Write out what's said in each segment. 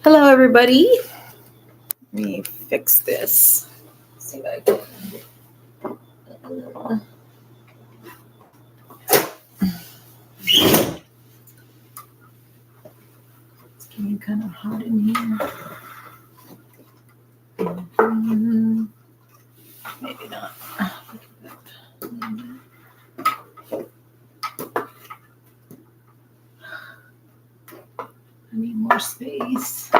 Hello, everybody. Let me fix this. See if I can. It's getting kind of hot in here. Maybe not. I need more space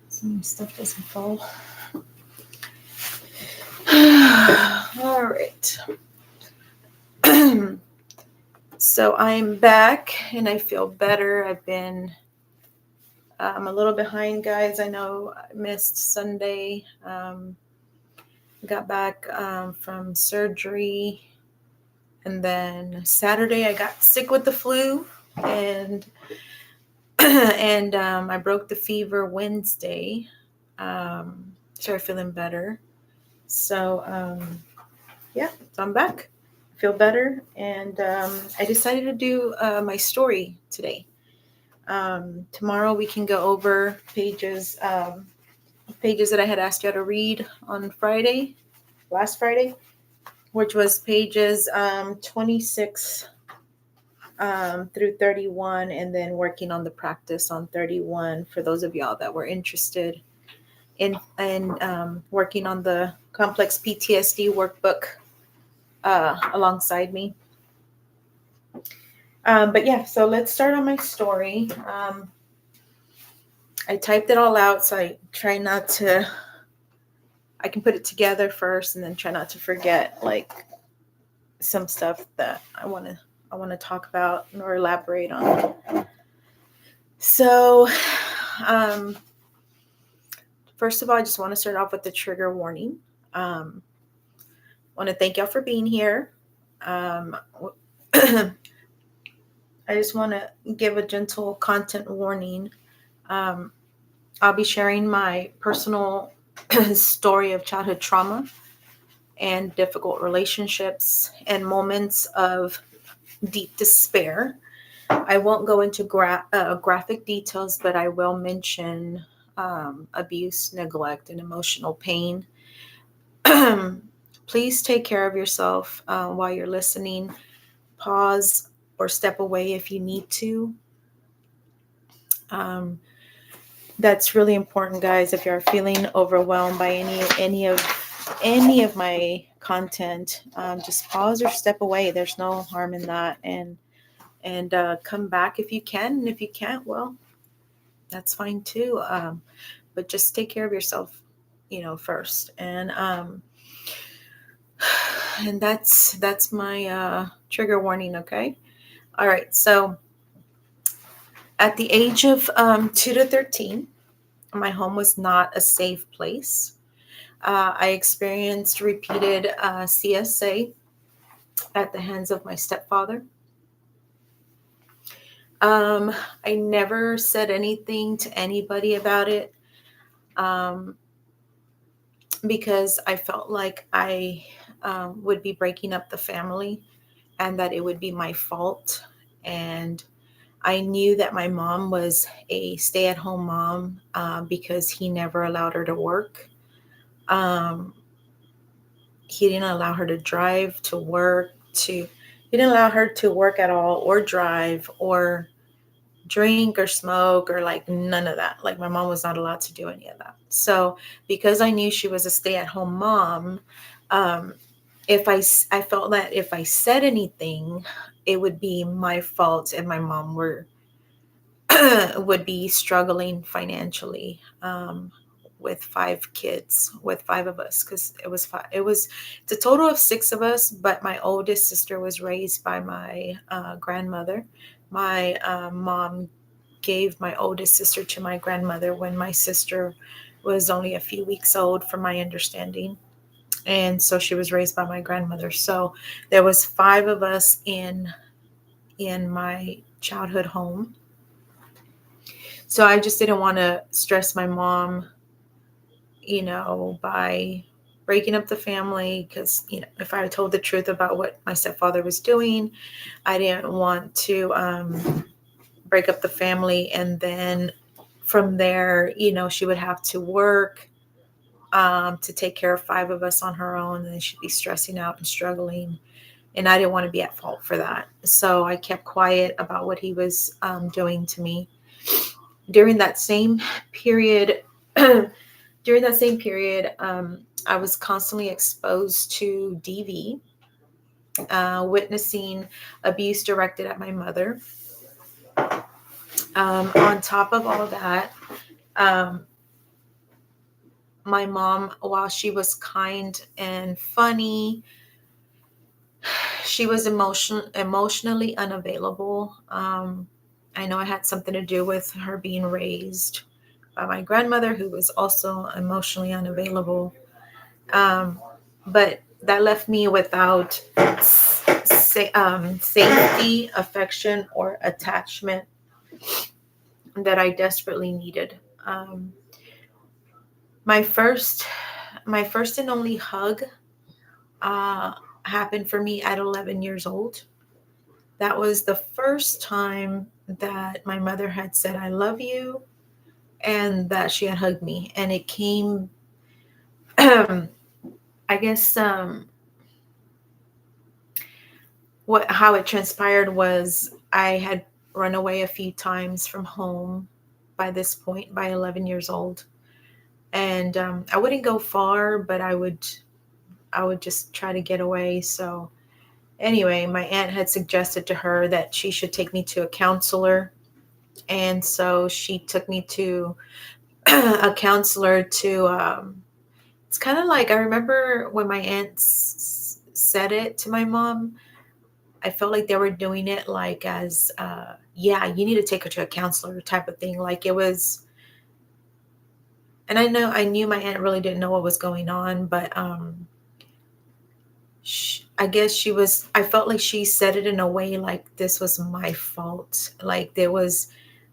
so my stuff doesn't fall. All right. So I'm back and I feel better. I've been I'm a little behind, guys. I know I missed Sunday. Got back from surgery, and then Saturday I got sick with the flu, and I broke the fever Wednesday. Started feeling better. So so I'm back. I feel better, and I decided to do my story today. Tomorrow we can go over pages that I had asked you to read on last Friday, which was pages 26 through 31, and then working on the practice on 31 for those of y'all that were interested in working on the complex PTSD workbook alongside me. But yeah, so let's start on my story. I typed it all out, so I try not to. I can put it together first, and then try not to forget like some stuff that I want to talk about or elaborate on. So, first of all, I just want to start off with the trigger warning. I want to thank y'all for being here. I just want to give a gentle content warning. I'll be sharing my personal story of childhood trauma and difficult relationships and moments of deep despair. I won't go into graphic details, but I will mention abuse, neglect, and emotional pain. Please take care of yourself while you're listening. Pause or step away if you need to. That's really important, guys. If you're feeling overwhelmed by any of my content, just pause or step away. There's no harm in that, and come back if you can. And if you can't, well, that's fine too. But just take care of yourself, first. And that's my trigger warning. Okay. All right. So at the age of 2 to 13, my home was not a safe place. I experienced repeated CSA at the hands of my stepfather. I never said anything to anybody about it because I felt like I would be breaking up the family and that it would be my fault. And I knew that my mom was a stay-at-home mom because he never allowed her to work. He didn't allow her to drive to work. He didn't allow her to work at all, or drive, or drink, or smoke, or like none of that. Like my mom was not allowed to do any of that. So because I knew she was a stay-at-home mom, I felt that if I said anything, it would be my fault, and my mom would be struggling financially with 5 kids, with 5 of us, because it's a total of 6 of us, but my oldest sister was raised by my grandmother. My mom gave my oldest sister to my grandmother when my sister was only a few weeks old, from my understanding. And so she was raised by my grandmother. So there was 5 of us in my childhood home. So I just didn't want to stress my mom, by breaking up the family, because, if I told the truth about what my stepfather was doing, I didn't want to break up the family and then from there, she would have to work to take care of 5 of us on her own, and then she'd be stressing out and struggling. And I didn't want to be at fault for that. So I kept quiet about what he was doing to me. During that same period, I was constantly exposed to DV, witnessing abuse directed at my mother. On top of all that, um, my mom, while she was kind and funny, she was emotionally unavailable. I know it had something to do with her being raised by my grandmother, who was also emotionally unavailable. Um, but that left me without safety, affection, or attachment that I desperately needed. Um, my first, my first and only hug uh, happened for me at 11 years old. That was the first time that my mother had said, "I love you," and that she had hugged me. And it came, I guess, how it transpired was I had run away a few times from home by this point, by 11 years old. And I wouldn't go far, but I would just try to get away. So anyway, my aunt had suggested to her that she should take me to a counselor. And so she took me to a counselor to, it's kind of like, I remember when my aunt said it to my mom, I felt like they were doing it like as, yeah, you need to take her to a counselor type of thing. Like it was, and I knew my aunt really didn't know what was going on, but I guess I felt like she said it in a way like this was my fault. Like there was,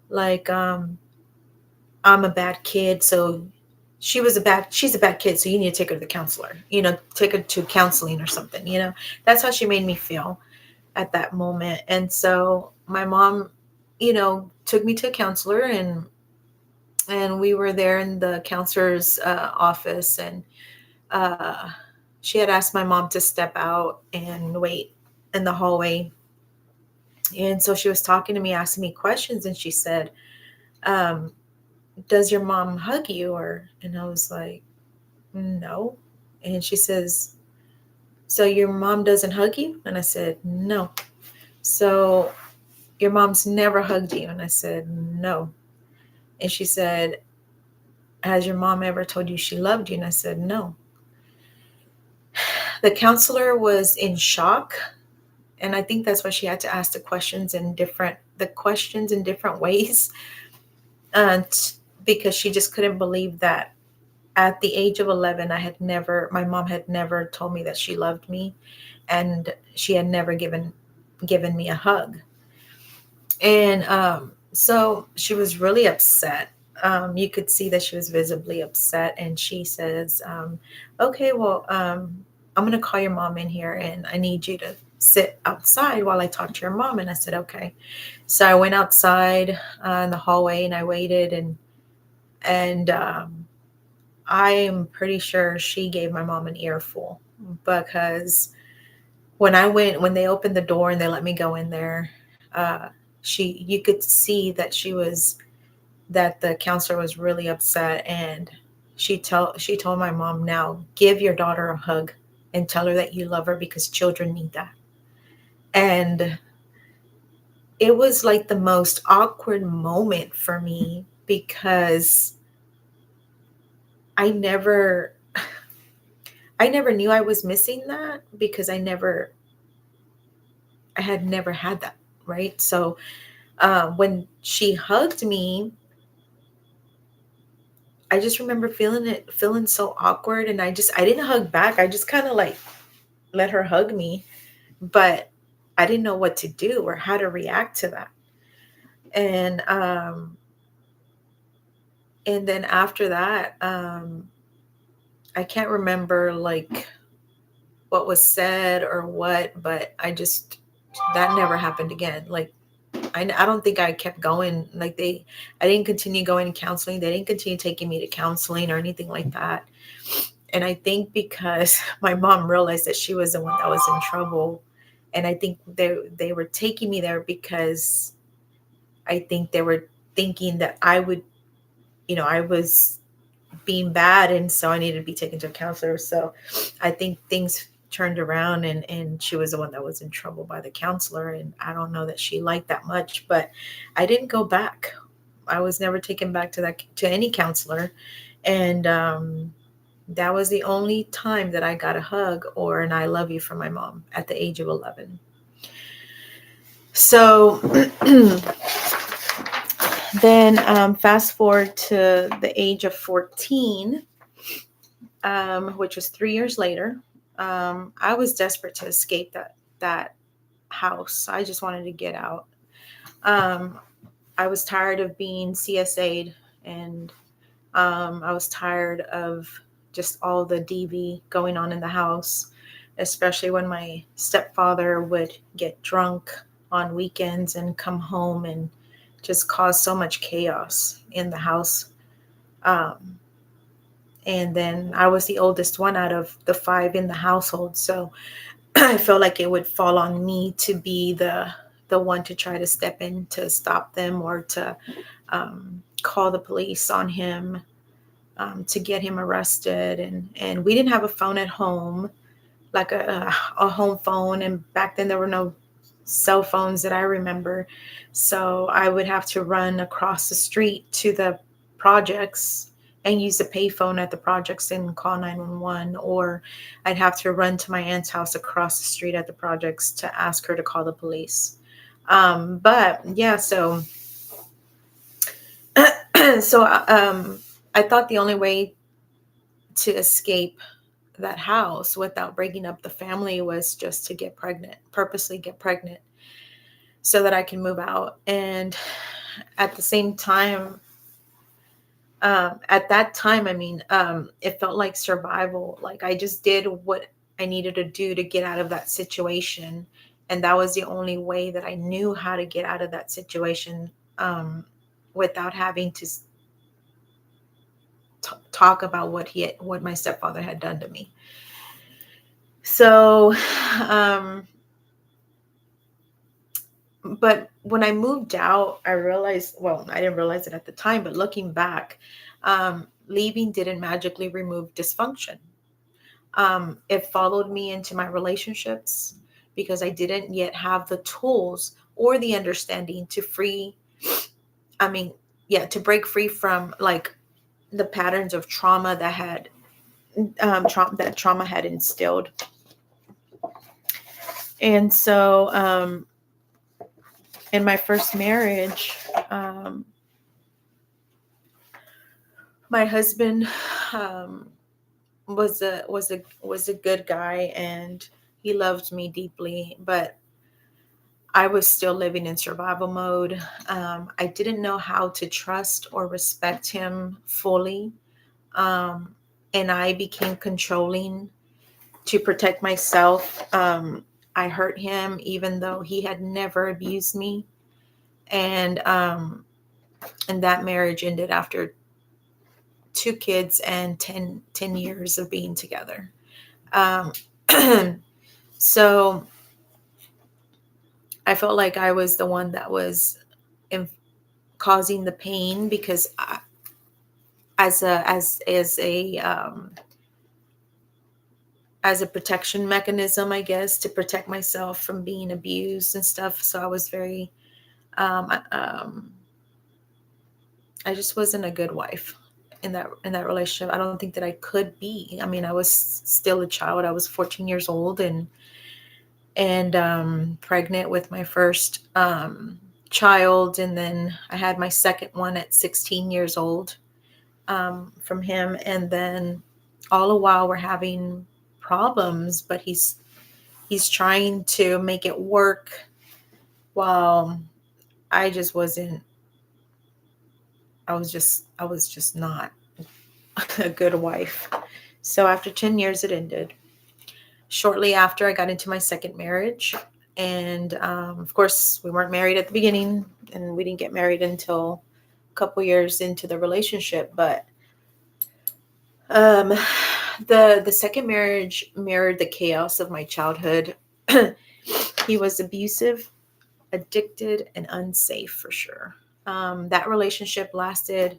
like, I'm a bad kid, so she's a bad kid, so you need to take her to the counselor, take her to counseling or something, That's how she made me feel at that moment. And so my mom, took me to a counselor, and we were there in the counselor's office, and uh, she had asked my mom to step out and wait in the hallway. And so she was talking to me, asking me questions, and she said, um, "Does your mom hug you?" And I was like, "No." And she says, "So your mom doesn't hug you?" And I said, "No." "So your mom's never hugged you?" And I said, "No." And she said, "Has your mom ever told you she loved you?" And I said, "No." The counselor was in shock. And I think that's why she had to ask the questions in different ways. And because she just couldn't believe that at the age of 11, my mom had never told me that she loved me, and she had never given me a hug. And so she was really upset. You could see that she was visibly upset. And she says, "Okay, well, I'm going to call your mom in here, and I need you to sit outside while I talk to your mom." And I said, "Okay." So I went outside in the hallway, and I waited, and I am pretty sure she gave my mom an earful, because when they opened the door and they let me go in there, uh, you could see that the counselor was really upset. And she told my mom, "Now give your daughter a hug and tell her that you love her, because children need that." And it was like the most awkward moment for me, because I never I never knew I was missing that, because I had never had that, right? So when she hugged me, I just remember feeling so awkward, and I didn't hug back. I just kind of like let her hug me, but I didn't know what to do or how to react to that. And and then after that, I can't remember like what was said or what, but that never happened again. Like I don't think I kept going. Like I didn't continue going to counseling. They didn't continue taking me to counseling or anything like that. And I think because my mom realized that she was the one that was in trouble. And I think they were taking me there because I think they were thinking that I would, I was being bad, and so I needed to be taken to a counselor. So I think things turned around, and she was the one that was in trouble by the counselor. And I don't know that she liked that much, but I didn't go back. I was never taken back to any counselor. And that was the only time that I got a hug or an I love you from my mom at the age of 11. So then fast forward to the age of 14, which was 3 years later. I was desperate to escape that house. I just wanted to get out. I was tired of being CSA'd, and I was tired of just all the DV going on in the house, especially when my stepfather would get drunk on weekends and come home and just cause so much chaos in the house. And then I was the oldest one out of the 5 in the household. So I felt like it would fall on me to be the one to try to step in to stop them, or to call the police on him, to get him arrested. And we didn't have a phone at home, like a home phone. And back then there were no cell phones that I remember. So I would have to run across the street to the projects and use the payphone at the projects and call 911, or I'd have to run to my aunt's house across the street at the projects to ask her to call the police. But yeah, so I thought the only way to escape that house without breaking up the family was just to get pregnant, purposely get pregnant, so that I can move out. And at the same time, at that time, it felt like survival. Like I just did what I needed to do to get out of that situation. And that was the only way that I knew how to get out of that situation, without having to talk about what my stepfather had done to me. So, but when I moved out, I realized, well, I didn't realize it at the time, but looking back, leaving didn't magically remove dysfunction. It followed me into my relationships because I didn't yet have the tools or the understanding to break free from like the patterns of trauma that trauma had instilled. And so, in my first marriage, my husband was a good guy, and he loved me deeply, but I was still living in survival mode. I didn't know how to trust or respect him fully, and I became controlling to protect myself. I hurt him even though he had never abused me. And that marriage ended after 2 kids and 10 years of being together. So I felt like I was the one that was causing the pain, because as a protection mechanism, I guess, to protect myself from being abused and stuff. So I was very, I just wasn't a good wife in that relationship. I don't think that I could be. I mean, I was still a child. I was 14 years old and pregnant with my first child, and then I had my second one at 16 years old from him. And then all the while we're having problems, but he's trying to make it work, while I just wasn't. I was just not a good wife. So after 10 years, it ended. Shortly after, I got into my second marriage. And of course, we weren't married at the beginning, and we didn't get married until a couple years into the relationship. But um, the second marriage mirrored the chaos of my childhood. He was abusive, addicted, and unsafe for sure. That relationship lasted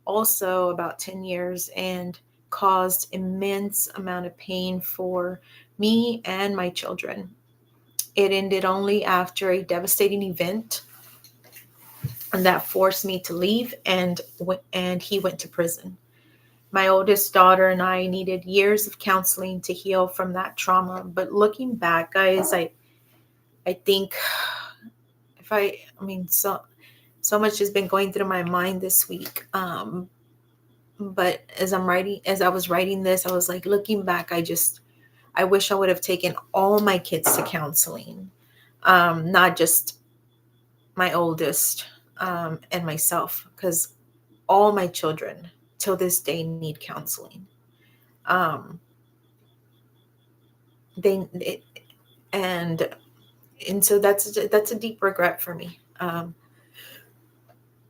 also about 10 years and caused immense amount of pain for me and my children. It ended only after a devastating event, and that forced me to leave, and he went to prison. My oldest daughter and I needed years of counseling to heal from that trauma. But looking back, guys, I think if I mean, so much has been going through my mind this week. But as I was writing this, I was like, looking back, I wish I would have taken all my kids to counseling, not just my oldest, and myself, because all my children till this day need counseling. Um, they and so that's a deep regret for me,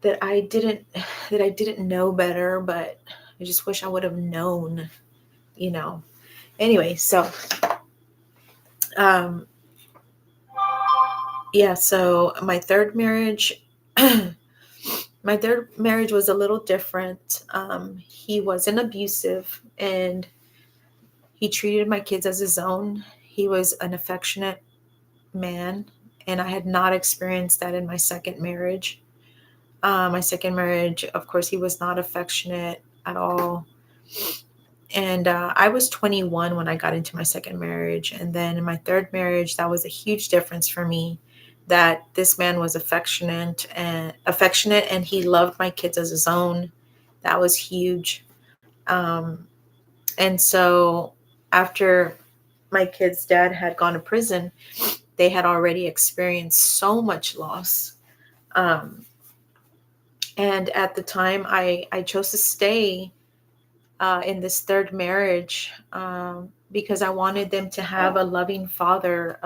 that I didn't know better, but I just wish I would have known, you know. Anyway, so um, yeah, so my third marriage. My third marriage was a little different. He wasn't abusive, and he treated my kids as his own. He was an affectionate man, and I had not experienced that in my second marriage. My second marriage, of course, he was not affectionate at all. And I was 21 when I got into my second marriage. And then in my third marriage, that was a huge difference for me, that this man was affectionate and he loved my kids as his own. That was huge. And so after my kids' dad had gone to prison, they had already experienced so much loss. Um, and at the time, I chose to stay in this third marriage, because I wanted them to have a loving father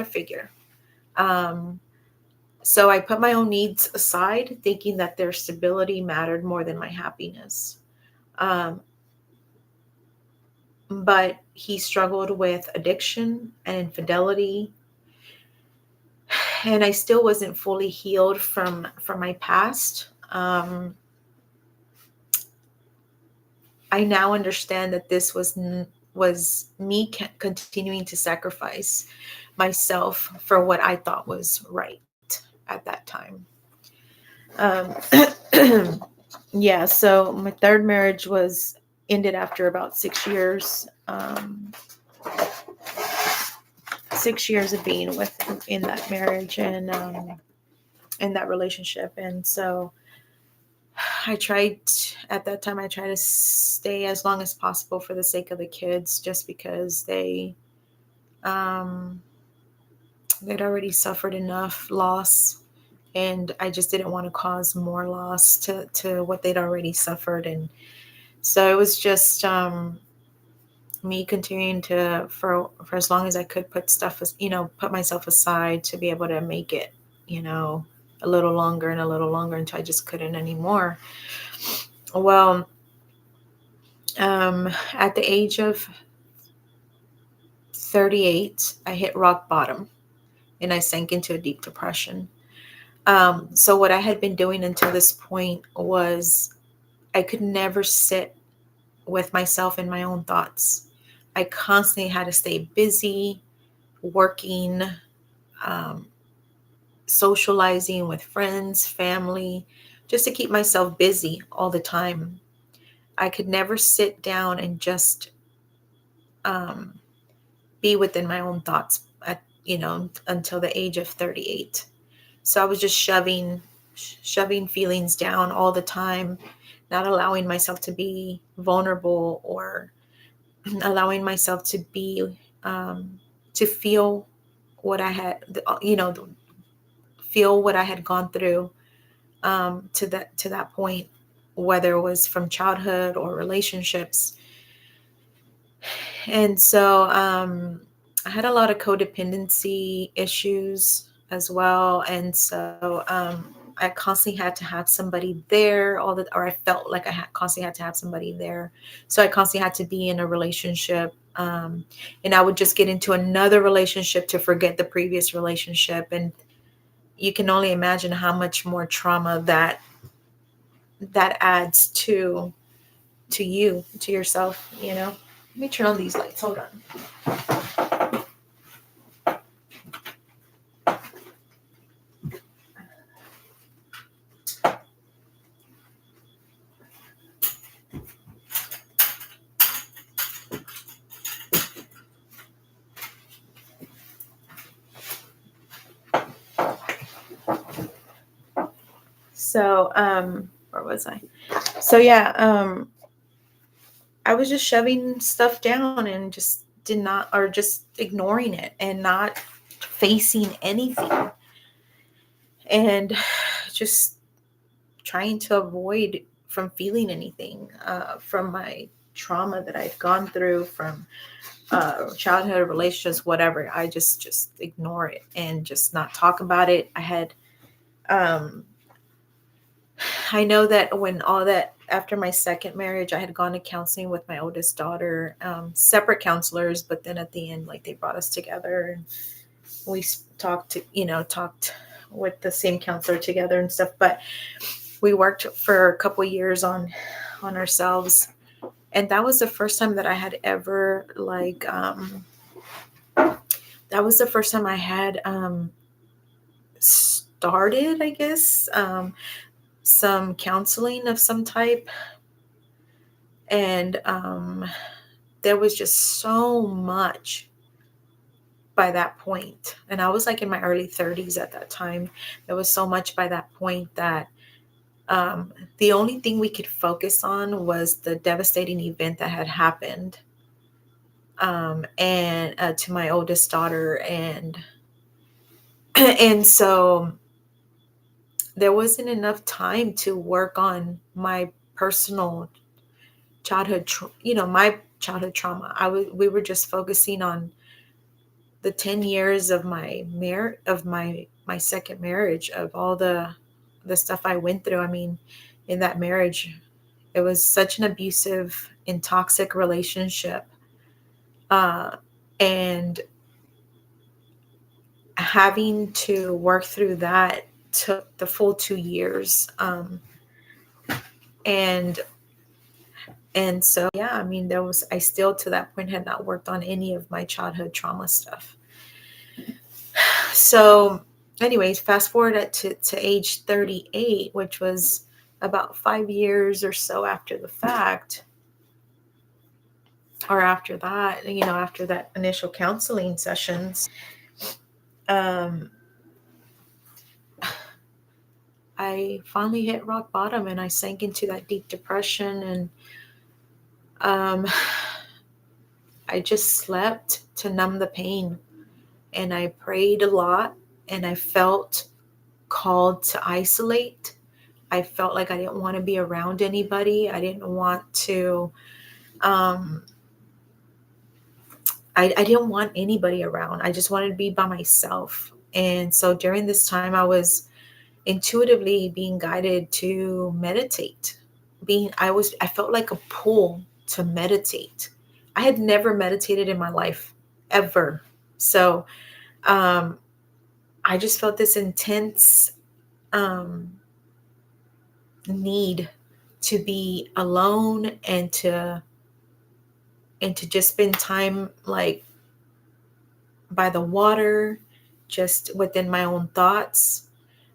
figure. Um, so I put my own needs aside, thinking that their stability mattered more than my happiness. Um, but he struggled with addiction and infidelity, and I still wasn't fully healed from my past. I now understand that this was me continuing to sacrifice myself for what I thought was right at that time. Um, yeah, so my third marriage was ended after about 6 years. 6 years of being in that marriage, and in that relationship, and so I tried at that time. I tried to stay as long as possible for the sake of the kids, just because um, they'd already suffered enough loss, and I just didn't want to cause more loss to what they'd already suffered. And so it was just me continuing to for as long as I could put myself aside to be able to make it, a little longer and a little longer until I just couldn't anymore. Well, at the age of 38, I hit rock bottom and I sank into a deep depression. So what I had been doing until this point was I could never sit with myself and my own thoughts. I constantly had to stay busy, working, um, socializing with friends, family, just to keep myself busy all the time. I could never sit down and just um, be within my own thoughts until the age of 38. So I was just shoving feelings down all the time, not allowing myself to be vulnerable, or allowing myself to be to feel what I had, feel what I had gone through, to that point, whether it was from childhood or relationships. And so I had a lot of codependency issues as well. And so I constantly had to have somebody there or I felt like constantly had to have somebody there. So I constantly had to be in a relationship. And I would just get into another relationship to forget the previous relationship. And you can only imagine how much more trauma that adds to you, to yourself, you know. Let me turn on these lights. Hold on. So, where was I? So yeah, I was just shoving stuff down and just just ignoring it and not facing anything, and just trying to avoid from feeling anything from my trauma that I've gone through from childhood relationships, whatever. I just ignore it and just not talk about it. Um, I know that when all that after my second marriage, I had gone to counseling with my oldest daughter, separate counselors, but then at the end, like they brought us together and we talked with the same counselor together and stuff. But we worked for a couple of years on ourselves, and that was the first time that I had ever that was the first time I had started, I guess, some counseling of some type. And there was just so much by that point. And I was like in my early 30s at that time. There was so much by that point that the only thing we could focus on was the devastating event that had happened, and to my oldest daughter. And and so there wasn't enough time to work on my personal my childhood trauma. We were just focusing on the 10 years of my second marriage, of all the stuff I went through. I mean, in that marriage, it was such an abusive and toxic relationship. And having to work through that took the full 2 years. And so, yeah, I mean, I still to that point had not worked on any of my childhood trauma stuff. So anyways, fast forward to age 38, which was about 5 years or so after the fact, or after that, after that initial counseling sessions, I finally hit rock bottom and I sank into that deep depression. And I just slept to numb the pain, and I prayed a lot, and I felt called to isolate. I felt like I didn't want to be around anybody. I didn't want to, I didn't want anybody around. I just wanted to be by myself. And so during this time, I was intuitively being guided to meditate. I felt like a pull to meditate. I had never meditated in my life, ever. So I just felt this intense need to be alone and to just spend time like by the water, just within my own thoughts,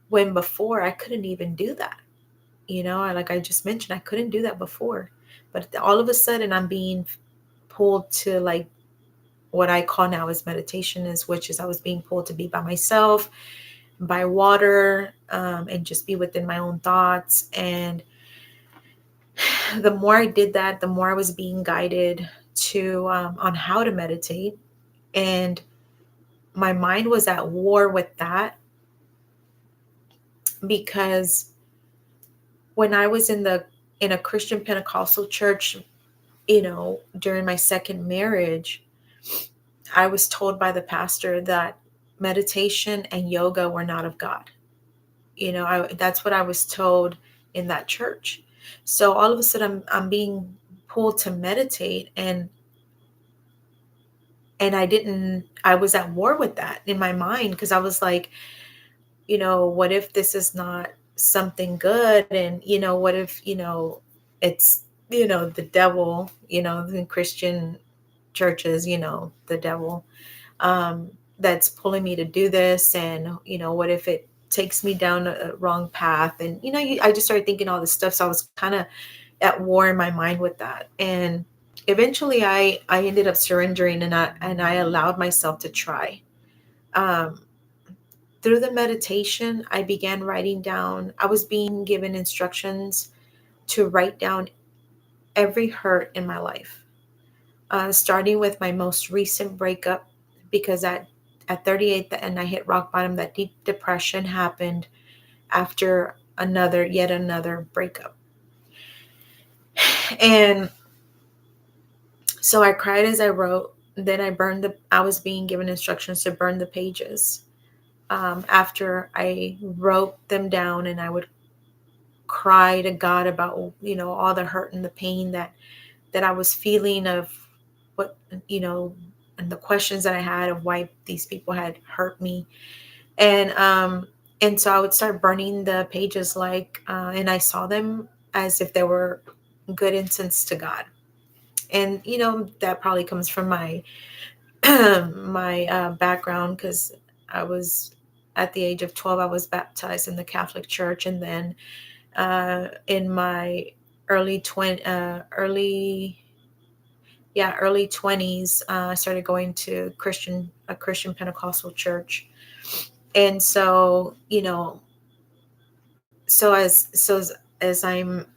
when before I couldn't even do that. Like I just mentioned, I couldn't do that before. But all of a sudden I'm being pulled to like what I call now as meditation, which is I was being pulled to be by myself, by water, and just be within my own thoughts. And the more I did that, the more I was being guided to on how to meditate. And my mind was at war with that, because when I was in a Christian Pentecostal church, during my second marriage, I was told by the pastor that meditation and yoga were not of God. That's what I was told in that church. So all of a sudden I'm being pulled to meditate, and I was at war with that in my mind, because I was like, what if this is not something good? And, what if, it's, the devil, in Christian churches, the devil, that's pulling me to do this. And, what if it takes me down a wrong path? And, I just started thinking all this stuff. So I was kind of at war in my mind with that. And eventually I ended up surrendering, and I allowed myself to try. Um, Through the meditation, I began writing down, I was being given instructions to write down every hurt in my life, starting with my most recent breakup, because at 38, and I hit rock bottom, that deep depression happened after yet another breakup. And so I cried as I wrote. Then I was being given instructions to burn the pages. After I wrote them down, and I would cry to God about, all the hurt and the pain that I was feeling, of what, and the questions that I had of why these people had hurt me. And so I would start burning the pages, and I saw them as if they were good incense to God. And that probably comes from my my background, because I was, at the age of 12, I was baptized in the Catholic Church. And then in my early 20s, I started going to a Christian Pentecostal church. And so, as I'm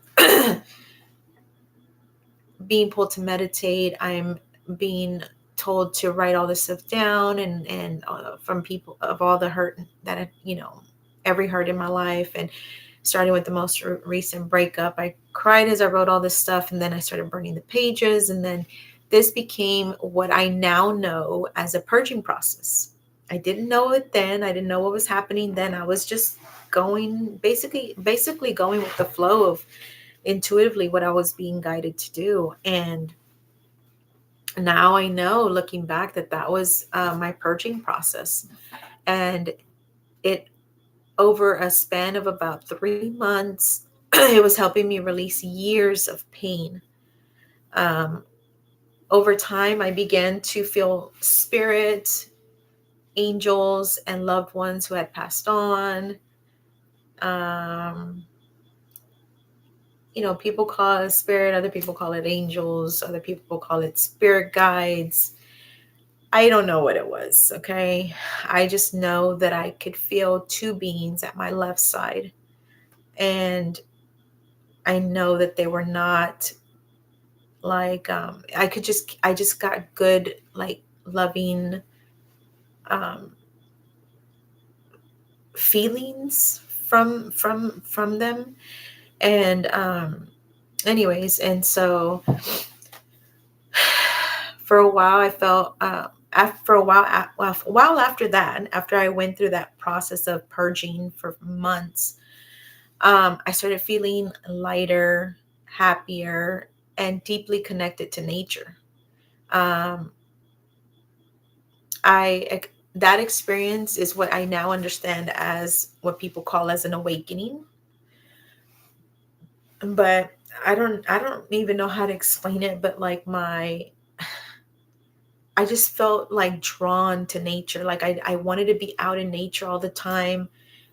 being pulled to meditate, I'm being told to write all this stuff down, and from people, of all the hurt that every hurt in my life, and starting with the most recent breakup. I cried as I wrote all this stuff, and then I started burning the pages, and then this became what I now know as a purging process. I didn't know it then. I didn't know what was happening then. I was just basically going with the flow of intuitively what I was being guided to do. And now I know, looking back, that was my purging process. And it, over a span of about 3 months, it was helping me release years of pain. Over time, I began to feel spirit, angels, and loved ones who had passed on. People call it spirit, other people call it angels, other people call it spirit guides. I don't know what it was, okay? I just know that I could feel two beings at my left side. And I know that they were not I just got good, loving feelings from them. And anyways, and so for a while I felt after a while after that, after I went through that process of purging for months, I started feeling lighter, happier, and deeply connected to nature. um, that experience is what I now understand as what people call as an awakening. But I don't even know how to explain it, but I just felt drawn to nature. I wanted to be out in nature all the time.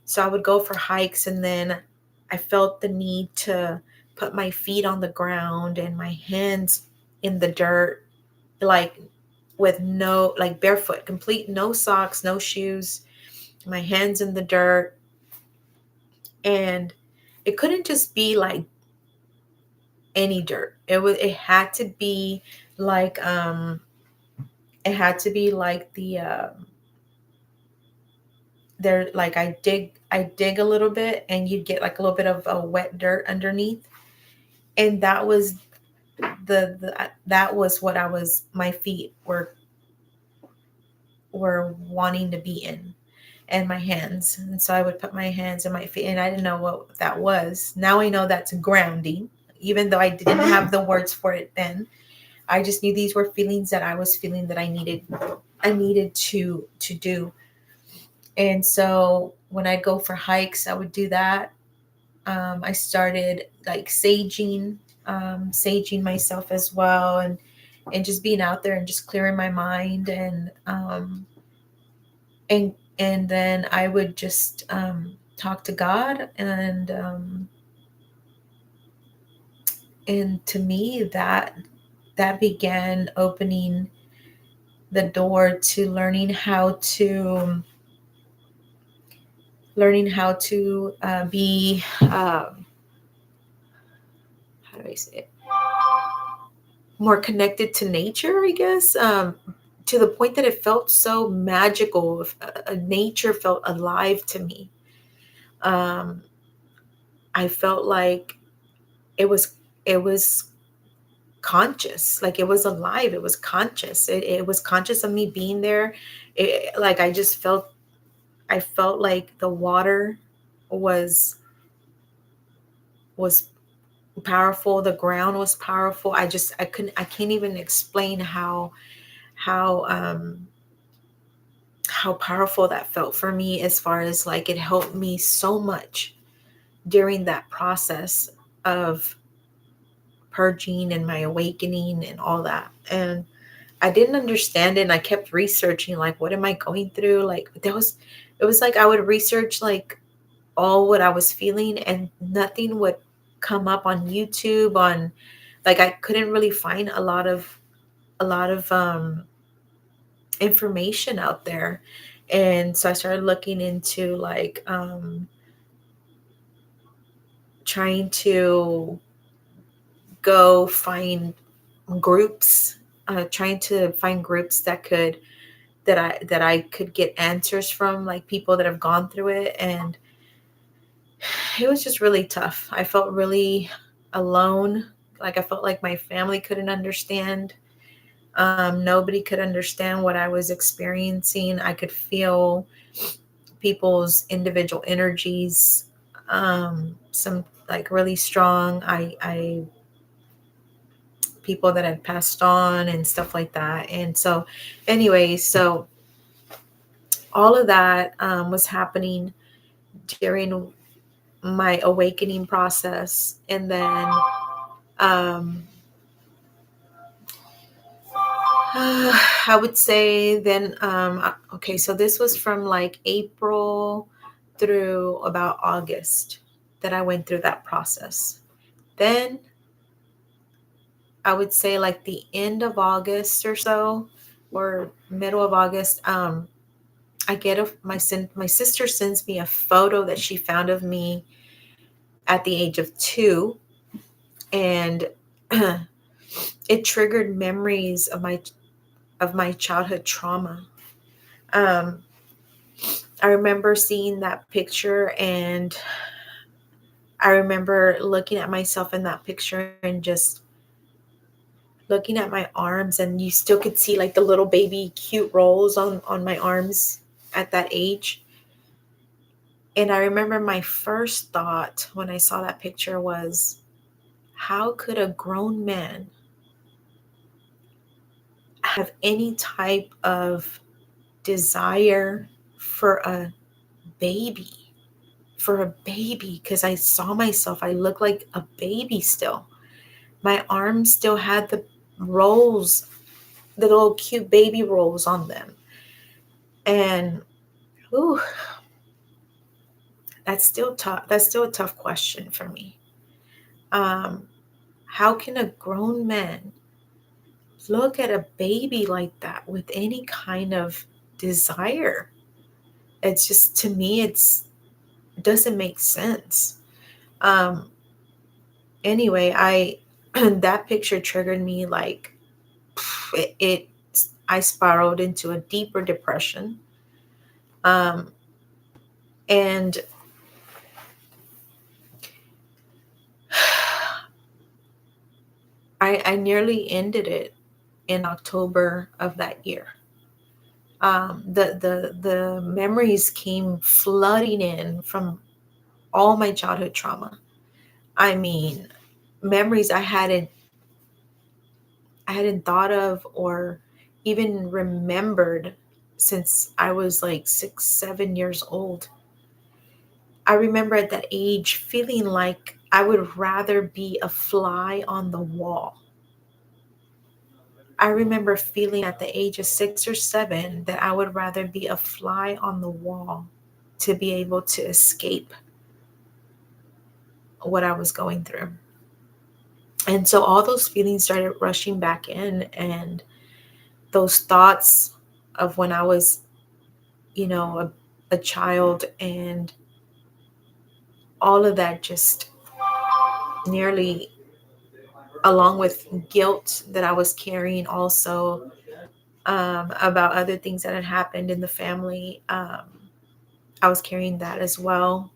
So I would go for hikes, and then I felt the need to put my feet on the ground and my hands in the dirt, like with no, barefoot, complete, no socks, no shoes, my hands in the dirt. And it couldn't just be any dirt. It had to be like the there I dig a little bit, and you'd get a little bit of wet dirt underneath. And that was that was what my feet were were wanting to be in, and my hands. And so I would put my hands in my feet, and I didn't know what that was. Now I know that's grounding, even though I didn't have the words for it then. I just knew these were feelings that I was feeling that I needed to do. And so when I go for hikes, I would do that. I started like saging myself as well, and just being out there and just clearing my mind, and then I would just talk to God, and to me that began opening the door to learning how to be how do I say it, more connected to nature, I guess, to the point that it felt so magical. Nature felt alive to me. Um, I felt like it was it was conscious, like it was alive. It was conscious. It was conscious of me being there. Like I felt like the water was powerful. The ground was powerful. I can't even explain how how powerful that felt for me, as far as like it helped me so much during that process of purging and my awakening and all that. And I didn't understand it, and I kept researching, like, what am I going through? Like, it was like I would research like all what I was feeling, and nothing would come up on YouTube, on like I couldn't really find a lot of information out there. And so I started looking into like trying to go find groups, trying to find groups that I could get answers from, like people that have gone through it. And it was just really tough. I felt really alone. Like I felt like my family couldn't understand. Nobody could understand what I was experiencing. I could feel people's individual energies, some like really strong. I people that had passed on and stuff like that. And so, anyway, so all of that was happening during my awakening process. And then um, I would say then, okay, so this was from like April through about August that I went through that process. Then I would say like the end of August or so, or middle of August, I get my sister sends me a photo that she found of me at the age of 2, and it triggered memories of my childhood trauma. Um, I remember seeing that picture, and I remember looking at myself in that picture and just looking at my arms, and you still could see like the little baby cute rolls on my arms at that age. And I remember my first thought when I saw that picture was, how could a grown man have any type of desire for a baby? For a baby, because I saw myself, I looked like a baby still. My arms still had the rolls, the little cute baby rolls on them. And ooh, that's still tough. That's still a tough question for me. Um, how can a grown man look at a baby like that with any kind of desire? It's just, to me, it doesn't make sense. Um, anyway, I that picture triggered me, like it I spiraled into a deeper depression. Um, and I nearly ended it in October of that year. The memories came flooding in from all my childhood trauma. I mean, memories I hadn't thought of or even remembered since I was like 6, 7 years old. I remember at that age feeling like I would rather be a fly on the wall. I remember feeling at the age of 6 or 7 that I would rather be a fly on the wall to be able to escape what I was going through. And so all those feelings started rushing back in, and those thoughts of when I was, a child, and all of that just nearly, along with guilt that I was carrying also, about other things that had happened in the family. I was carrying that as well.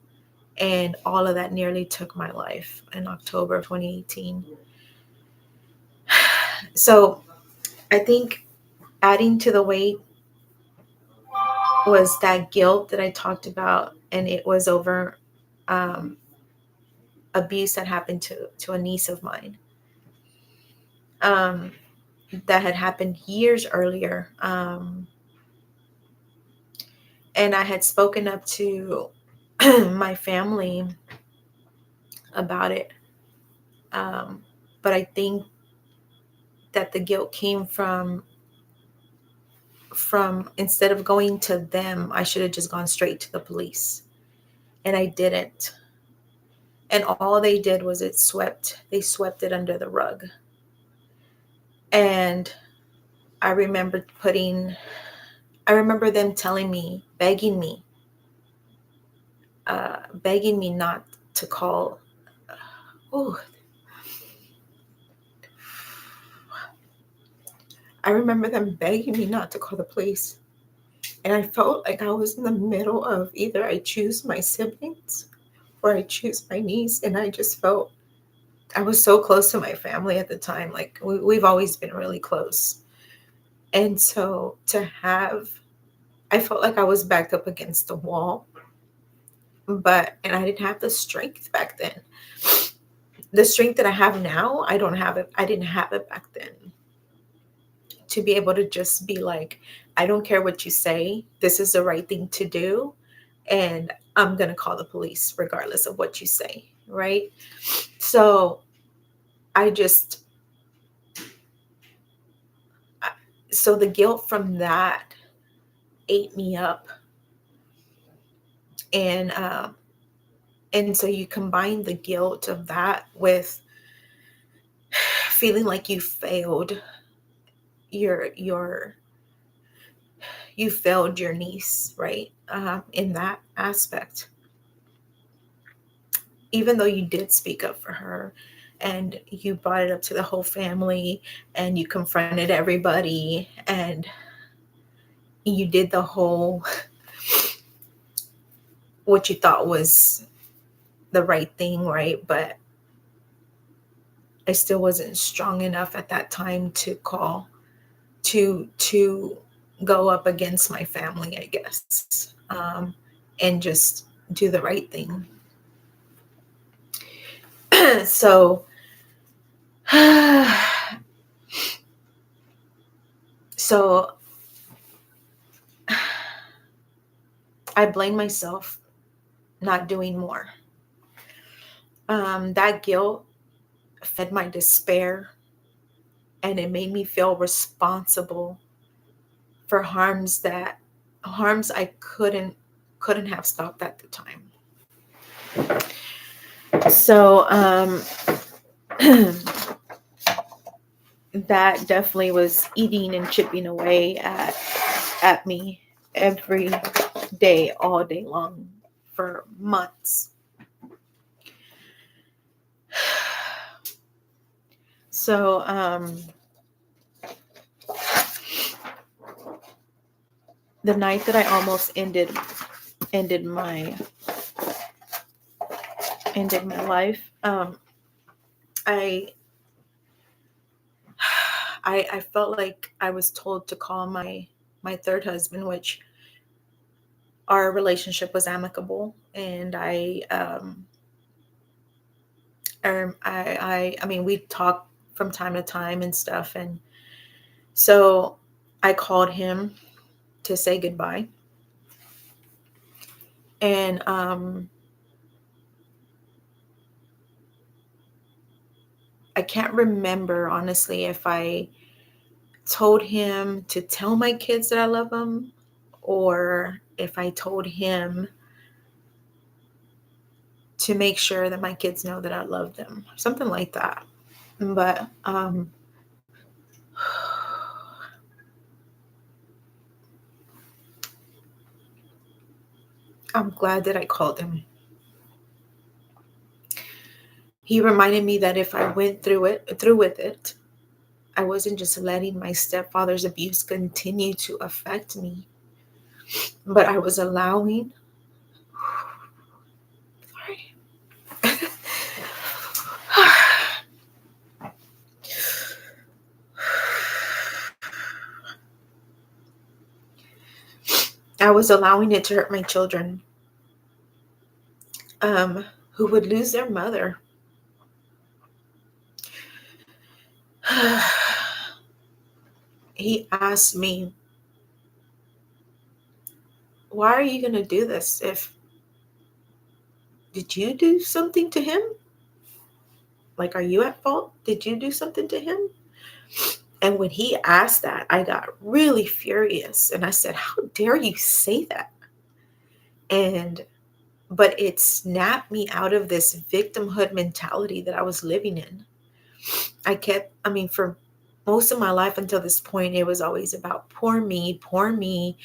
And all of that nearly took my life in October of 2018. So I think adding to the weight was that guilt that I talked about. And it was over um, abuse that happened to a niece of mine, um, that had happened years earlier. And I had spoken up to my family about it. Um, but I think that the guilt came from instead of going to them, I should have just gone straight to the police. And I didn't. And all they did was they swept it under the rug. And I remember I remember them telling me, begging me not to call. Oh, I remember them begging me not to call the police. And I felt like I was in the middle of either I choose my siblings or I choose my niece. And I just felt I was so close to my family at the time. Like we've always been really close. And so I felt like I was backed up against the wall, and I didn't have the strength back then. The strength that I have now, I don't have it. I didn't have it back then, to be able to just be like, I don't care what you say. This is the right thing to do. And I'm going to call the police regardless of what you say. Right. So I just, so the guilt from that ate me up. And so you combine the guilt of that with feeling like your you failed your niece, right? In that aspect, even though you did speak up for her and you brought it up to the whole family and you confronted everybody and you did the whole what you thought was the right thing, right? But I still wasn't strong enough at that time to go up against my family, I guess, and just do the right thing. So so I blame myself not doing more. That guilt fed my despair, and it made me feel responsible for harms I couldn't have stopped at the time. So that definitely was eating and chipping away at me every day, all day long, for months. So the night that I almost ended my life, I felt like I was told to call my my third husband, which our relationship was amicable, and I mean, we talk from time to time and stuff, and so I called him to say goodbye, and I can't remember honestly if I told him to tell my kids that I love them, or if I told him to make sure that my kids know that I love them, something like that. But I'm glad that I called him. He reminded me that if I went through with it, I wasn't just letting my stepfather's abuse continue to affect me, but I was allowing. Sorry. I was allowing it to hurt my children, who would lose their mother. He asked me, why are you going to do this? Did you do something to him? Like, are you at fault? Did you do something to him? And when he asked that, I got really furious. And I said, how dare you say that? But it snapped me out of this victimhood mentality that I was living in. For most of my life until this point, it was always about poor me, poor me.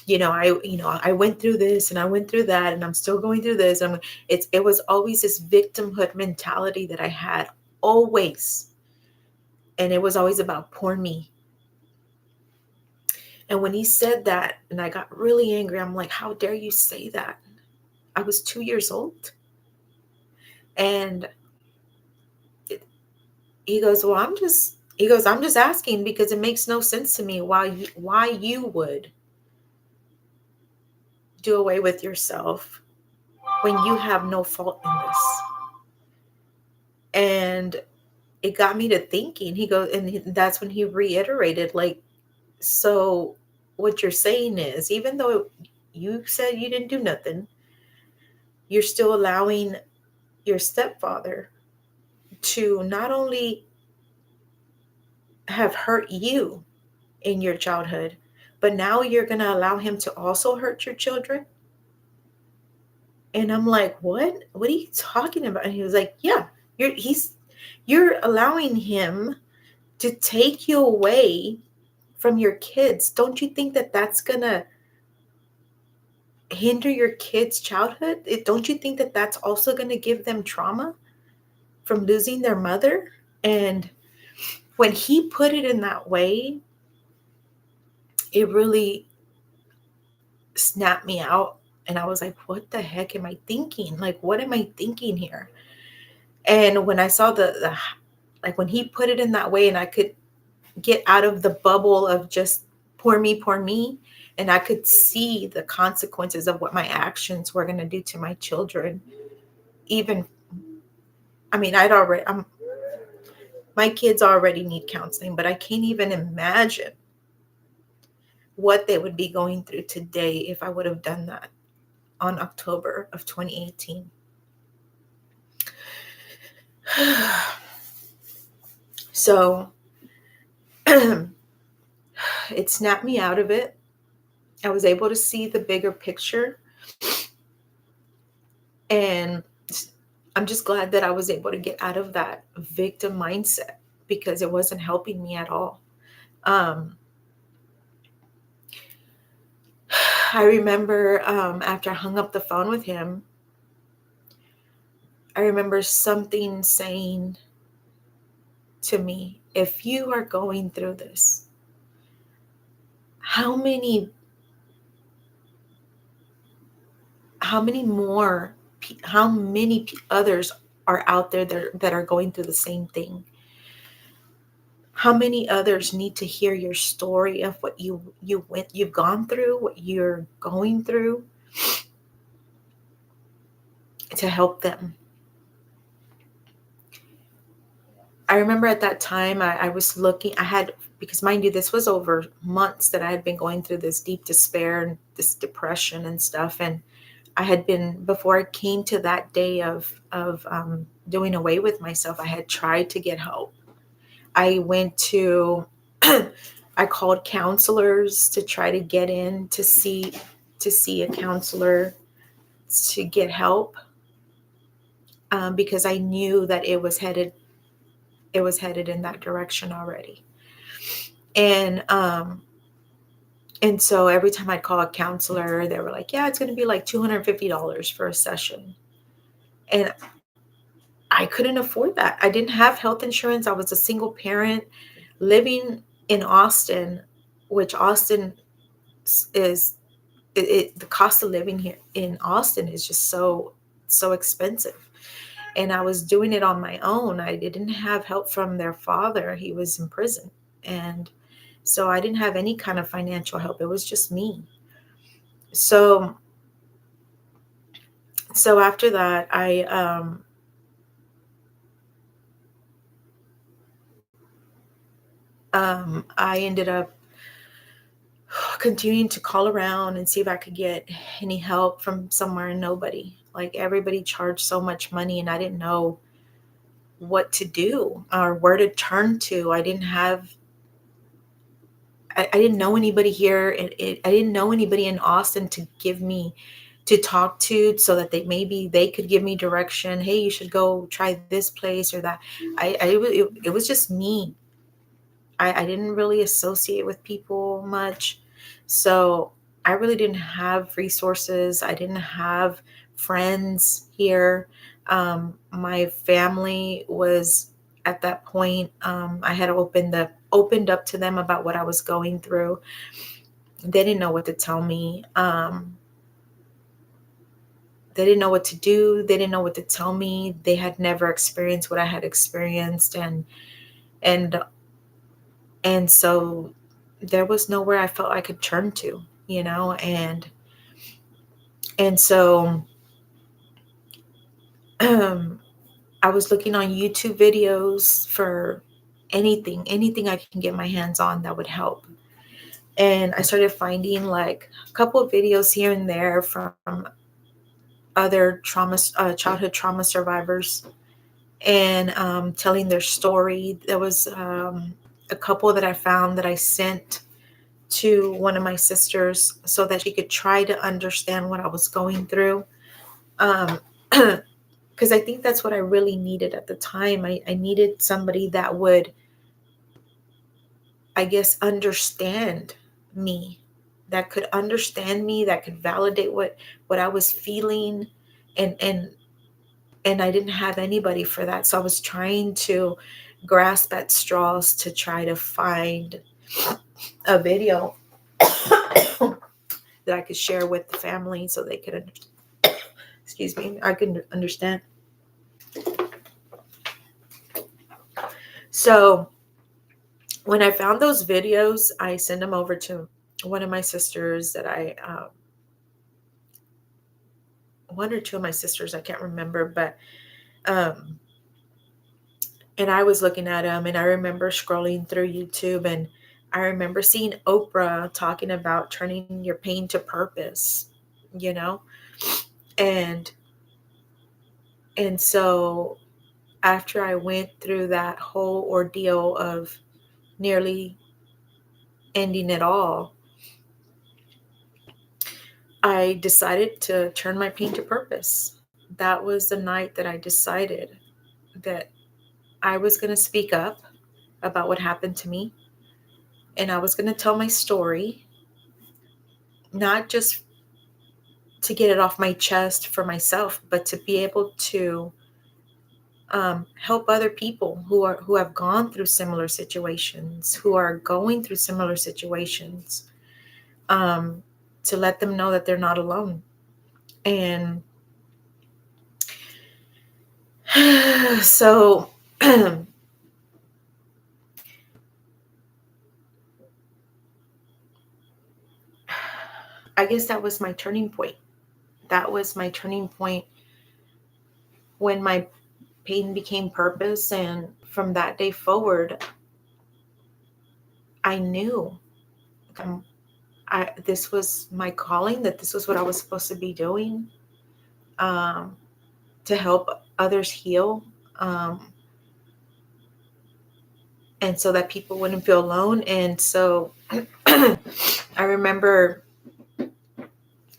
I went through this and I went through that, and I'm still going through this. It was always this victimhood mentality that I had, always. And it was always about poor me. And when he said that, and I got really angry, I'm like, how dare you say that? I was 2 years old. And he goes, well, I'm just asking because it makes no sense to me why you would do away with yourself when you have no fault in this. And it got me to thinking. He goes, and that's when he reiterated, like, so what you're saying is, even though you said you didn't do nothing, you're still allowing your stepfather to not only have hurt you in your childhood, but now you're going to allow him to also hurt your children. And I'm like, what are you talking about? And he was like, yeah, you're allowing him to take you away from your kids. Don't you think that that's going to hinder your kids' childhood? Don't you think that that's also going to give them trauma from losing their mother? And when he put it in that way, it really snapped me out. And I was like, what the heck am I thinking? Like, what am I thinking here? And when I saw like when he put it in that way, and I could get out of the bubble of just poor me, and I could see the consequences of what my actions were going to do to my children. My kids already need counseling, but I can't even imagine what they would be going through today if I would have done that on October of 2018. So it snapped me out of it. I was able to see the bigger picture. And I'm just glad that I was able to get out of that victim mindset, because it wasn't helping me at all. I remember after I hung up the phone with him, I remember something saying to me, if you are going through this, how many others are out there that are going through the same thing? How many others need to hear your story of what you've gone through, what you're going through, to help them? I remember at that time I was looking, because mind you, this was over months that I had been going through this deep despair and this depression and stuff. And I had been, before I came to that day of doing away with myself, I had tried to get help. I went to, I called counselors to try to get in to see a counselor to get help, because I knew that it was headed in that direction already. And so every time I'd call a counselor, they were like, yeah, it's going to be like $250 for a session. And I couldn't afford that. I didn't have health insurance. I was a single parent living in Austin, which Austin is, the cost of living here in Austin is just so expensive. And I was doing it on my own. I didn't have help from their father. He was in prison. And so I didn't have any kind of financial help. It was just me. So after that, I ended up continuing to call around and see if I could get any help from somewhere, and nobody. Like, everybody charged so much money, and I didn't know what to do or where to turn to. I didn't know anybody here. I didn't know anybody in Austin to talk to, so that maybe they could give me direction. Hey, you should go try this place or that. It was just me. I didn't really associate with people much. So I really didn't have resources. I didn't have friends here. My family was, at that point, I had opened up to them about what I was going through. They didn't know what to tell me. They didn't know what to do. They didn't know what to tell me. They had never experienced what I had experienced, and so there was nowhere I felt I could turn to, and so I was looking on YouTube videos for anything I can get my hands on that would help. And I started finding like a couple of videos here and there from other childhood trauma survivors, and telling their story. There was a couple that I found that I sent to one of my sisters so that she could try to understand what I was going through. Because I think that's what I really needed at the time. I needed somebody that would, I guess, understand me, that could understand me, that could validate what I was feeling. And I didn't have anybody for that. So I was trying to grasp at straws to try to find a video that I could share with the family so they could excuse me, I could understand. So when I found those videos, I sent them over to one of my sisters that one or two of my sisters, I can't remember, but and I was looking at them, and I remember scrolling through YouTube, and I remember seeing Oprah talking about turning your pain to purpose, you know? And so after I went through that whole ordeal of nearly ending it all, I decided to turn my pain to purpose. That was the night that I decided that I was going to speak up about what happened to me, and I was going to tell my story, not just to get it off my chest for myself, but to be able to help other people who have gone through similar situations, who are going through similar situations, to let them know that they're not alone. And so I guess that was my turning point. That was my turning point when my pain became purpose. And from that day forward, I knew this was my calling, that this was what I was supposed to be doing, to help others heal, and so that people wouldn't feel alone. And so I remember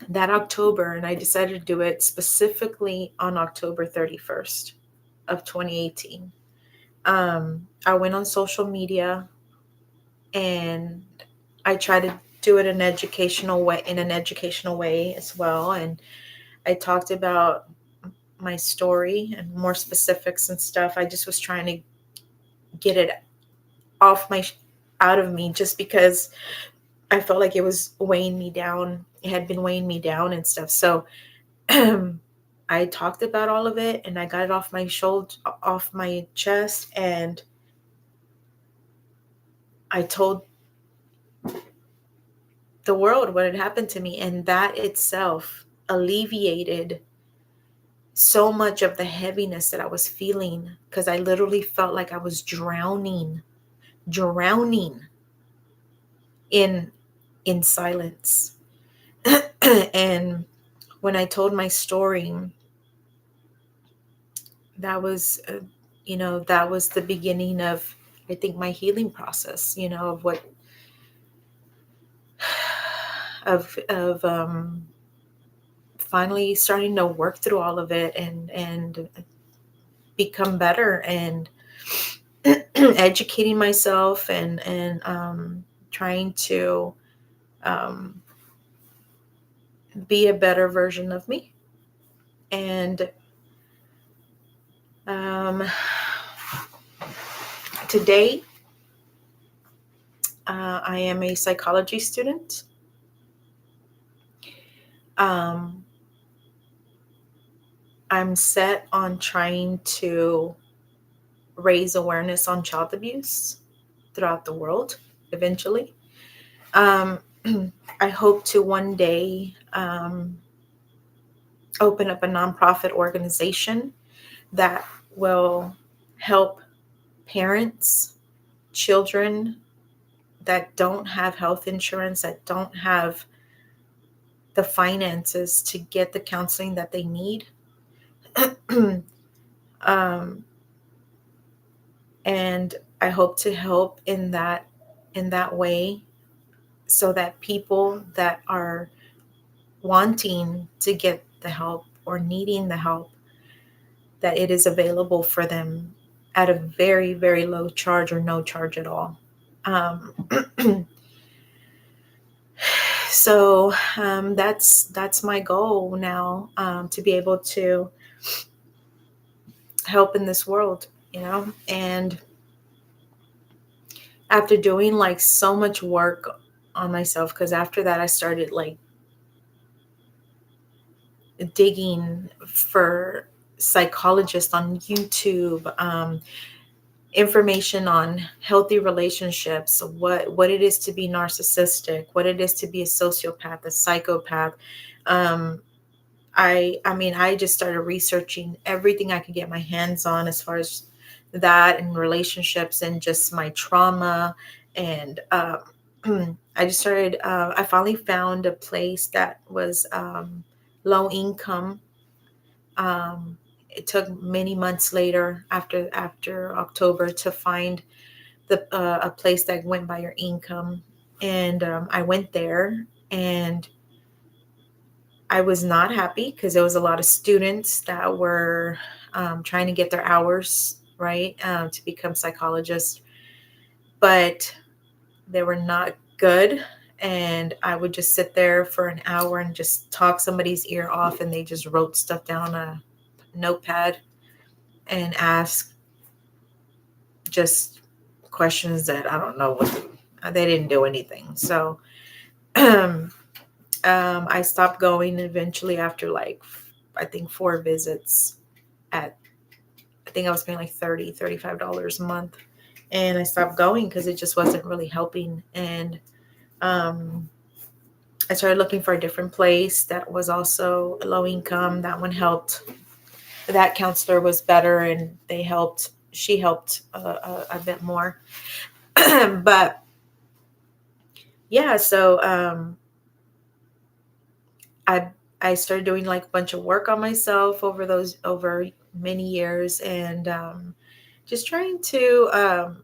that October, and I decided to do it specifically on October 31st of 2018. I went on social media and I tried to do it in an educational way as well. And I talked about my story and more specifics and stuff. I just was trying to get it out of me, just because I felt like it was weighing me down. It had been weighing me down and stuff. So I talked about all of it and I got it off my chest, and I told the world what had happened to me, and that itself alleviated so much of the heaviness that I was feeling, because I literally felt like I was drowning in silence. And when I told my story, that was that was the beginning of, I think, my healing process, of what of finally starting to work through all of it and become better, and educating myself and trying to be a better version of me. And today, I am a psychology student. I'm set on trying to raise awareness on child abuse throughout the world eventually. I hope to one day open up a nonprofit organization that will help parents, children that don't have health insurance, that don't have the finances to get the counseling that they need. And I hope to help in that way, so that people that are wanting to get the help or needing the help, that it is available for them at a very, very low charge or no charge at all. So that's my goal now, to be able to help in this world, and after doing like so much work on myself, because after that I started like digging for psychologists on YouTube, information on healthy relationships, what it is to be narcissistic, what it is to be a sociopath, a psychopath. I just started researching everything I could get my hands on as far as that and relationships and just my trauma. And I just started, I finally found a place that was low income. It took many months later after October to find a place that went by your income. And I went there, and I was not happy because there was a lot of students that were trying to get their hours right, to become psychologists, but they were not good. And I would just sit there for an hour and just talk somebody's ear off, and they just wrote stuff down on a notepad and ask just questions that I don't know they didn't do anything. So I stopped going eventually after like, I think 4 visits I think I was paying like $35 a month, and I stopped going because it just wasn't really helping. And I started looking for a different place that was also low income. That one helped. That counselor was better, and she helped a bit more. But yeah, so I I started doing like a bunch of work on myself over many years, and just trying to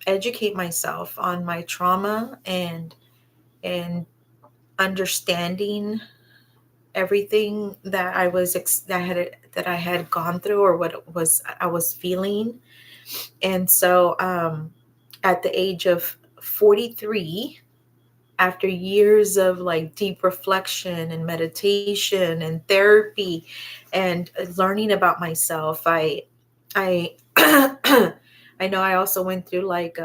educate myself on my trauma and understanding everything that that I had gone through, or what it was I was feeling. And so at the age of 43, after years of like deep reflection and meditation and therapy and learning about myself, I I know I also went through like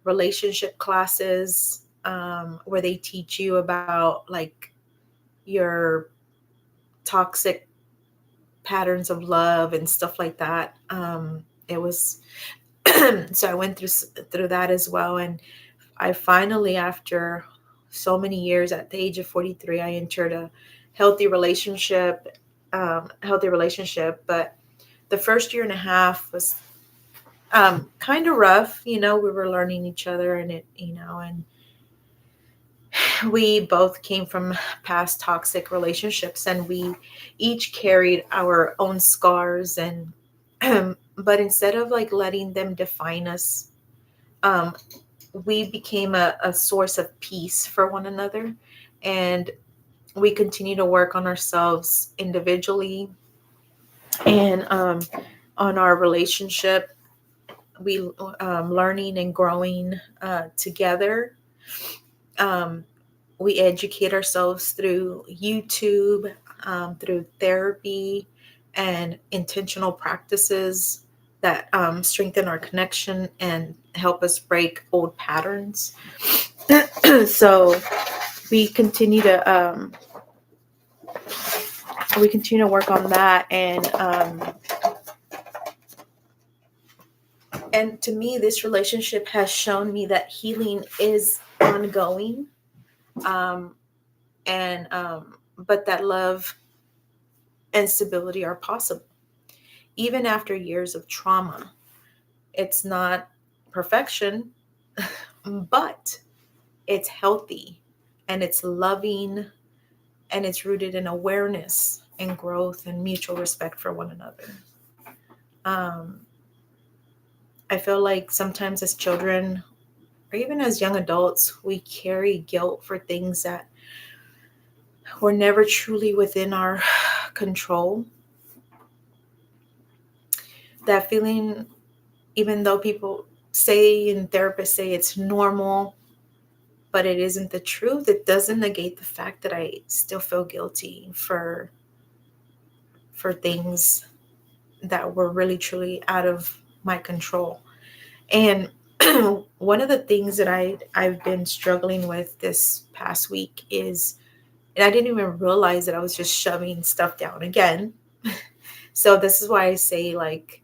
relationship classes where they teach you about like your toxic patterns of love and stuff like that. It was so I went through that as well, and I finally, after so many years, at the age of 43, I entered a healthy relationship. Healthy relationship, but the first year and a half was kind of rough. You know, we were learning each other, and and we both came from past toxic relationships, and we each carried our own scars. And but instead of like letting them define us, um, we became a source of peace for one another. And we continue to work on ourselves individually and on our relationship. We learning and growing together. um, we educate ourselves through YouTube, through therapy and intentional practices that strengthen our connection and help us break old patterns. So we continue to work on that, and to me, this relationship has shown me that healing is ongoing, um, and but that love and stability are possible even after years of trauma. It's not perfection, but it's healthy, and it's loving, and it's rooted in awareness and growth and mutual respect for one another. Um, I feel like sometimes as children, or even as young adults, we carry guilt for things that were never truly within our control. That feeling, even though people say and therapists say it's normal, but it isn't the truth, it doesn't negate the fact that I still feel guilty for things that were really truly out of my control. And one of the things that I've been struggling with this past week is, and I didn't even realize that I was just shoving stuff down again. So this is why I say like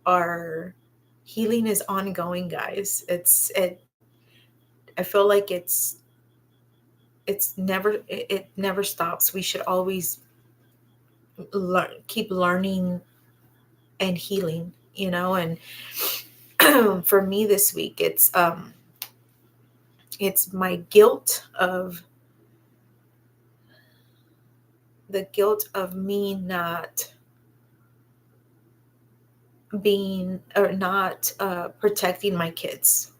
our healing is ongoing, guys. I feel like it never stops. We should always keep learning and healing, and for me this week, it's my guilt of me not being, or not protecting my kids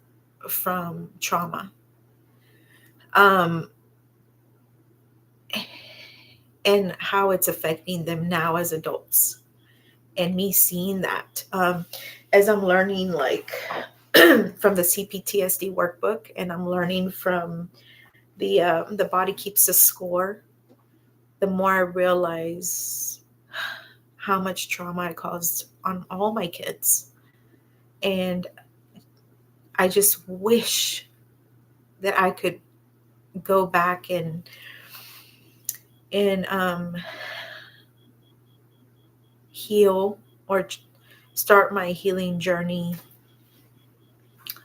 from trauma, um, and how it's affecting them now as adults, and me seeing that as I'm learning, like from the CPTSD workbook, and I'm learning from the body keeps a score. The more I realize how much trauma I caused on all my kids, and I just wish that I could go back and heal, or start my healing journey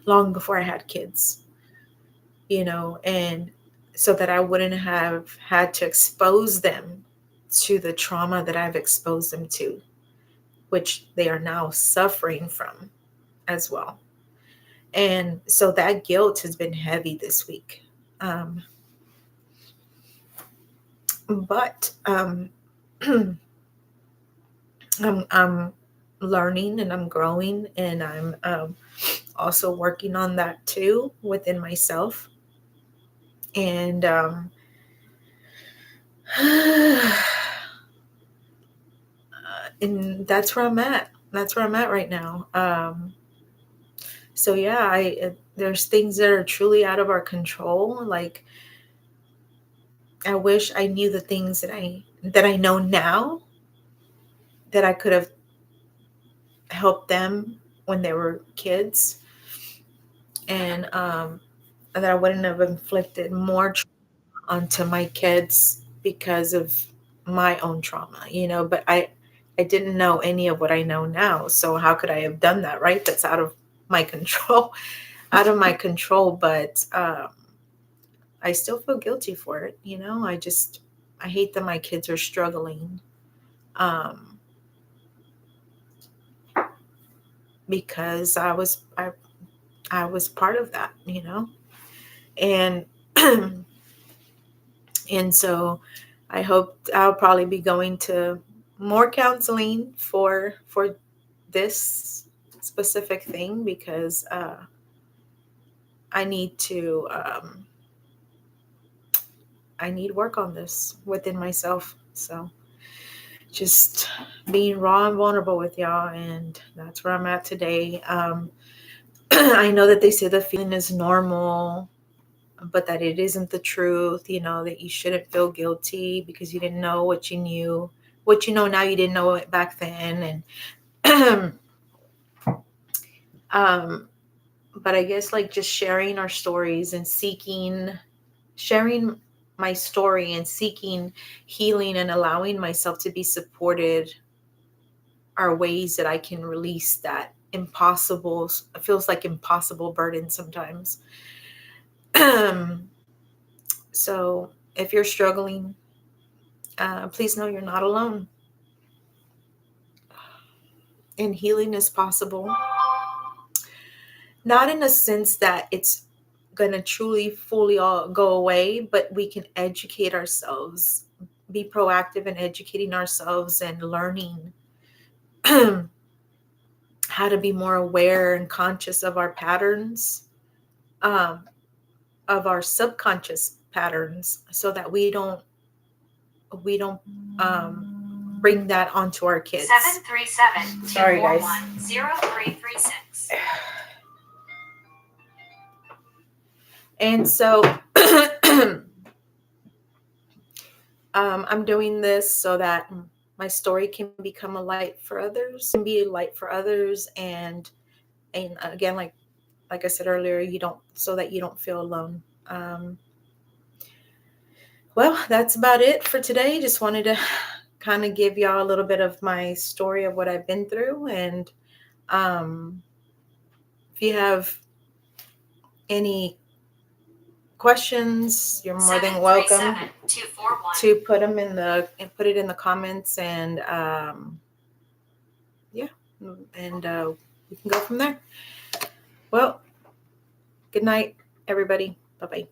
long before I had kids, and so that I wouldn't have had to expose them to the trauma that I've exposed them to, which they are now suffering from as well. And so that guilt has been heavy this week. But I'm learning and I'm growing, and I'm also working on that too within myself. And and that's where I'm at. That's where I'm at right now. So yeah, there's things that are truly out of our control. Like, I wish I knew the things that I know now, that I could have helped them when they were kids, and that I wouldn't have inflicted more trauma onto my kids because of my own trauma, but I didn't know any of what I know now. So how could I have done that, right? That's out of my control, out of my control. But I still feel guilty for it. I hate that my kids are struggling, because I was part of that, and and so I hope I'll probably be going to more counseling for this specific thing, because I need to I need work on this within myself. So just being raw and vulnerable with y'all, and that's where I'm at today. I know that they say the feeling is normal, but that it isn't the truth, that you shouldn't feel guilty because you didn't know what you knew. What you know now, you didn't know it back then. And but I guess, like, just sharing our stories and sharing my story and seeking healing and allowing myself to be supported are ways that I can release that feels like impossible burden sometimes. So if you're struggling, please know you're not alone. And healing is possible. Not in a sense that it's going to truly, fully all go away, but we can educate ourselves, be proactive in educating ourselves and learning how to be more aware and conscious of our patterns, of our subconscious patterns, so that we don't bring that onto our kids. 737 Sorry, guys. 0336. And so I'm doing this so that my story can become a light for others, and again, like I said earlier, so that you don't feel alone. Well, that's about it for today. Just wanted to kind of give y'all a little bit of my story of what I've been through. And if you have any questions, you're more than welcome to put it in the comments, and we can go from there. Well, good night, everybody. Bye-bye.